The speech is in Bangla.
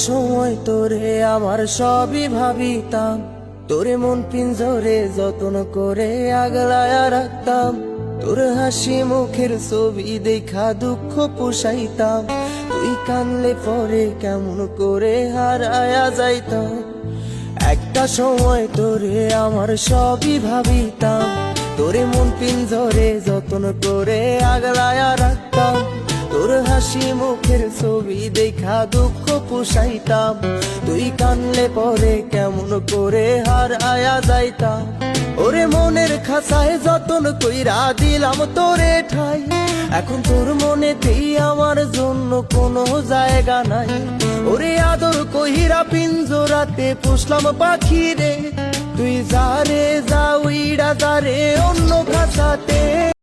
সময় তোরে আমার সবই ভাবিতাম, তোরে মন পিঞ্জরে যত্ন করে আগলায়া রাখতাম। তোর হাসি মুখের ছবি দেখা দুঃখ পোষাইতাম, তুই কানলে পরে কেমন করে হারায়া যাইতাম। একটা সময় তোরে আমার সবই ভাবিতাম, তোরে মন পিঞ্জরে যত্ন করে আগলায়া রাখতাম। তোর হাসি মুখের ছবি দেখা দুঃখ পোষাইতাম, তুই কানলে পরে কেমন করে হারায়া যাইতাম। ওরে মনের খাঁচায় যতন কইরা দিলাম তোরে ঠাই, এখন তোর মনেতেই আমার জন্য কোনো জায়গা নাই। ওরে আদর কইরা পিঞ্জরাতে পুষলাম পাখি রে, তুই যা রে যা উইড়া যা রে অন্য খাঁচাতে।